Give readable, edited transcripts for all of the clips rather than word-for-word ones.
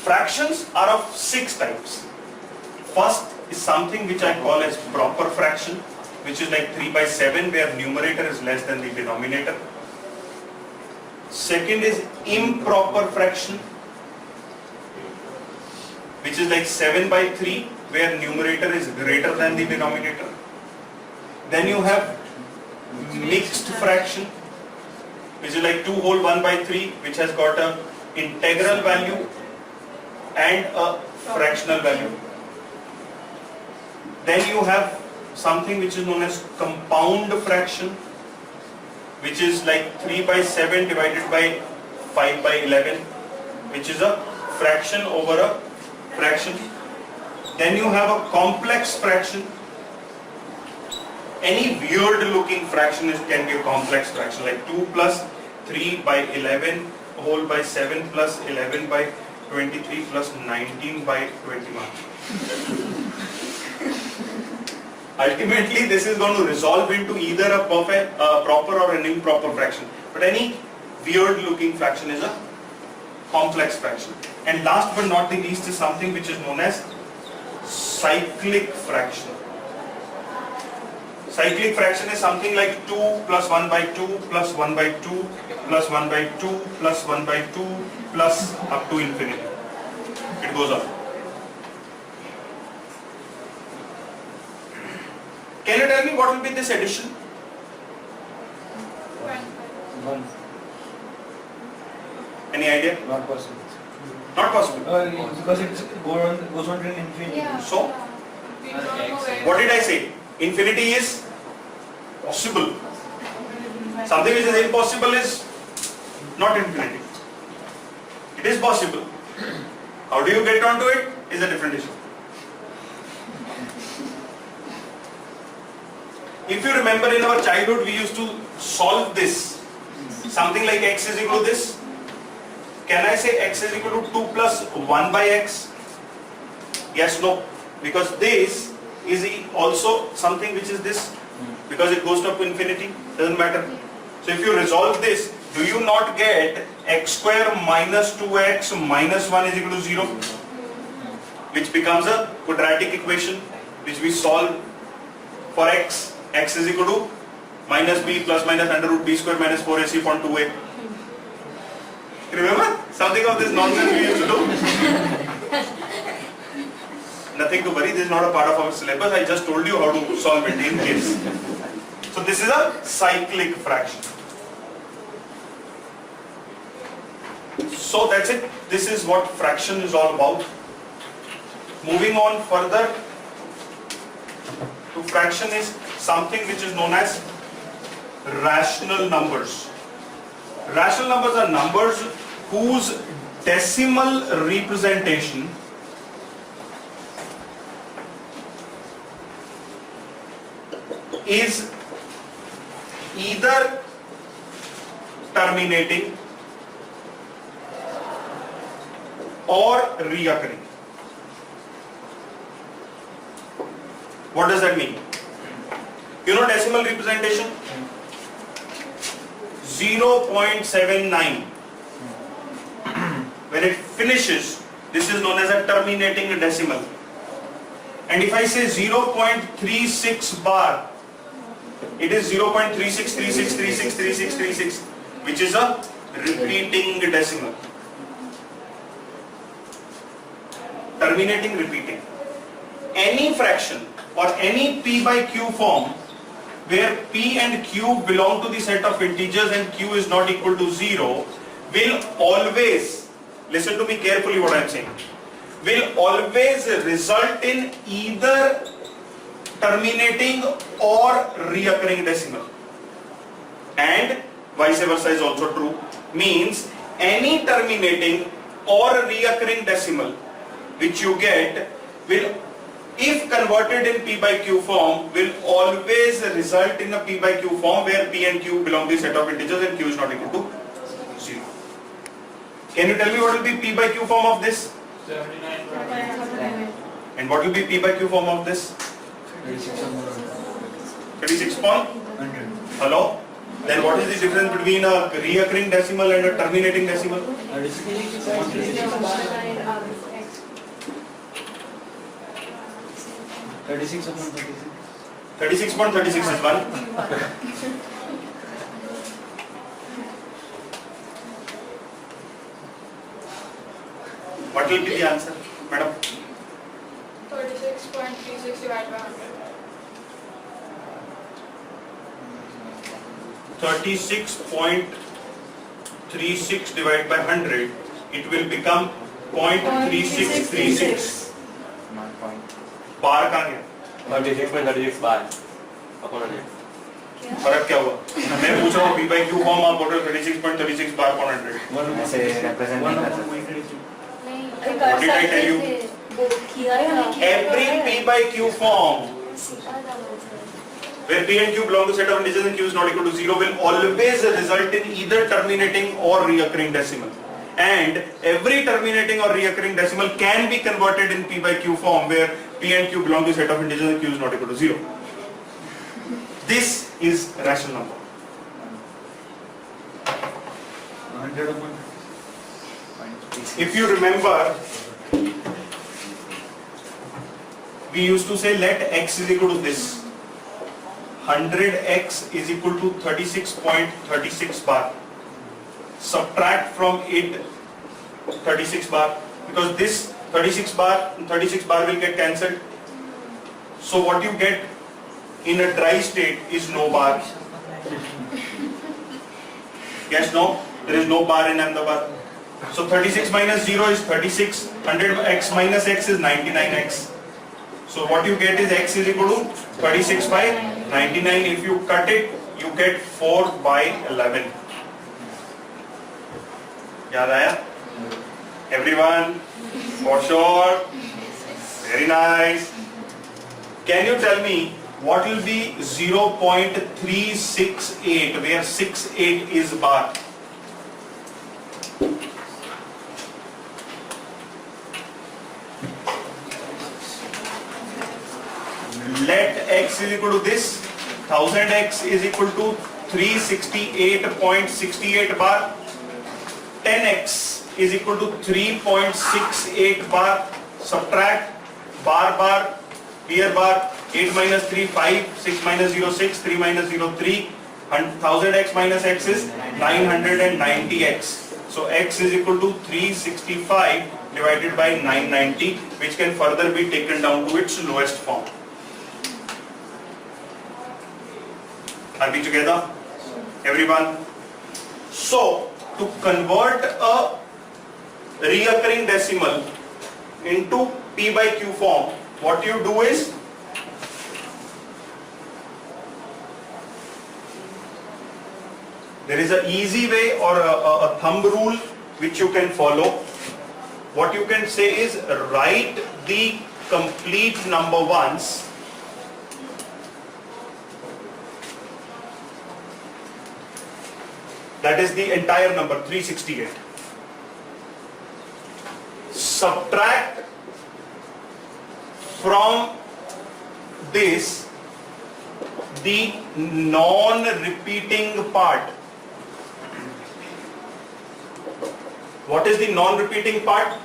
Fractions are of 6 types. First is something which I call as proper fraction, which is like 3 by 7 where numerator is less than the denominator. Second is improper fraction, which is like 7 by 3 where numerator is greater than the denominator. Then you have mixed fraction, which is like 2 whole 1 by 3, which has got a integral value and a fractional value. Then you have something which is known as compound fraction, which is like 3 by 7 divided by 5 by 11, which is a fraction over a fraction. Then you have a complex fraction. Any weird looking fraction can be a complex fraction, like 2 plus 3 by 11 whole by 7 plus 11 by 23 plus 19 by 21. Ultimately, this is going to resolve into either a proper or an improper fraction. But any weird looking fraction is a complex fraction. And last but not the least is something which is known as cyclic fraction. Cyclic fraction is something like 2 plus 1 by 2 plus 1 by 2 plus 1 by 2 plus 1 by 2 plus up to infinity. It goes up. Can you tell me what will be this addition? 1. Any idea? Not possible. Not possible. Because it goes on to infinity. Yeah. So, We don't know where. what did I say? Infinity is possible. Something which is impossible is not infinity. It is possible. How do you get onto it is a different issue. If you remember, in our childhood we used to solve this. Something like x is equal to this. Can I say x is equal to 2 plus 1 by x? Yes, no. Because this is also something which is this. Because it goes up to infinity. Doesn't matter. So if you resolve this, do you not get x square minus 2x minus 1 is equal to 0? Which becomes a quadratic equation which we solve for x. X is equal to minus b plus minus under root b square minus 4ac upon 2a. Remember? Something of this nonsense we used to do. Nothing to worry, this is not a part of our syllabus. I just told you how to solve it in case. So this is a cyclic fraction. So that's it. This is what fraction is all about. Moving on further to fraction is something which is known as rational numbers. Rational numbers are numbers whose decimal representation is either terminating or reoccurring. What does that mean? You know decimal representation? 0.79. When it finishes, this is known as a terminating decimal. And if I say 0.36 bar, it is 0.3636363636, which is a repeating decimal. Terminating, repeating. Any fraction or any p by q form where p and q belong to the set of integers and q is not equal to 0 will always, listen to me carefully what I am saying, will always result in either terminating or reoccurring decimal. And vice versa is also true. Means any terminating or reoccurring decimal which you get will, if converted in p by q form, will always result in a p by q form where p and q belong to the set of integers and q is not equal to 0. Can you tell me what will be p by q form of this? 79. And what will be p by q form of this? 36 upon? 100. Hello? Then what is the difference between a reoccurring decimal and a terminating decimal? 36 upon 36. 36.36 is 1. What will be the answer, madam? 36.36 divided by 100. 36.36 divided by 100, it will become 0.3636. बार कहाँ गया? 36.36 बार upon 100. फर्क क्या हुआ? मैं पूछ रहा हूँ P by Q form आप बोल रहे हो 36.36 बार upon 100. ऐसे represent नहीं कर सकते. What did I tell you? Every P by Q form where P and Q belong to set of integers and Q is not equal to 0 will always result in either terminating or reoccurring decimal. And every terminating or reoccurring decimal can be converted in P by Q form where P and Q belong to set of integers and Q is not equal to 0. This is rational number. 100 upon If you remember, we used to say let x is equal to this. 100x is equal to 36.36 bar. Subtract from it 36 bar because this 36 bar will get cancelled. So what you get in a dry state is no bar. Yes, no? There is no bar in Ahmedabad. So 36 minus 0 is 36. 100x minus x is 99x. So what you get is x is equal to 36 by 99. If you cut it, you get 4 by 11. Yaad aaya? Everyone? For sure? Very nice. Can you tell me what will be 0.368 where 68 is bar? Let x is equal to this, 1000x is equal to 368.68 bar, 10x is equal to 3.68 bar, subtract bar bar, here bar, 8 minus 3, 5, 6 minus 0, 6, 3 minus 0, 3, 1000x minus x is 990x. So x is equal to 365 divided by 990, which can further be taken down to its lowest form. Are we together? Everyone? So, to convert a reoccurring decimal into P by Q form, what you do is, there is an easy way or a thumb rule which you can follow. What you can say is, write the complete number once, that is the entire number 368. Subtract from this the non-repeating part. What is the non-repeating part?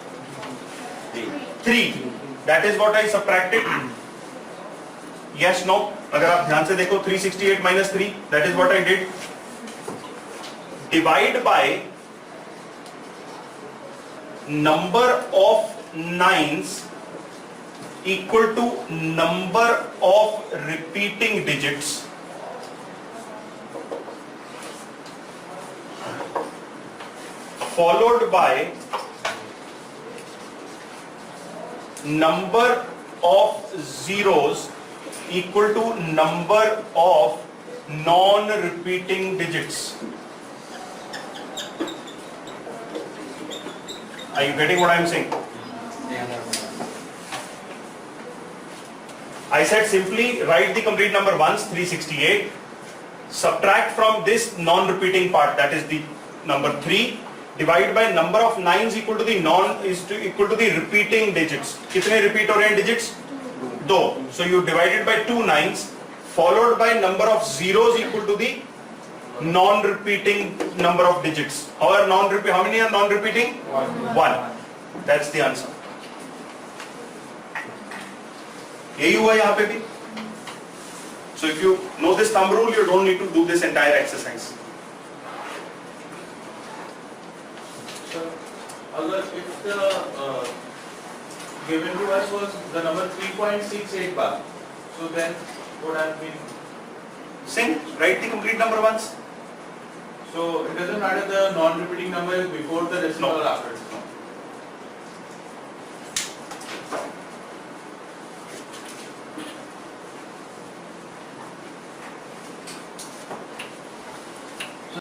3. That is what I subtracted. Yes, no? अगर आप ध्यान से देखो 368 minus 3, that is what I did. Divide by number of nines equal to number of repeating digits followed by number of zeros equal to number of non-repeating digits. Are you getting what I am saying? I said simply write the complete number once, 368, subtract from this non-repeating part, that is the number 3, divide by number of nines equal to the equal to the repeating digits. कितने repeat हो रहे हैं digits? 2. So you divide it by 2 nines, followed by number of zeros equal to the non-repeating number of digits. How many are non-repeating? One. That's the answer. यही हुआ यहाँ पे भी. So if you know this thumb rule, you don't need to do this entire exercise. So, if the given to us was the number 3.68 bar, so then would have been. Sing. Write the complete number once. So it doesn't matter the non-repeating number is before the decimal No. or after.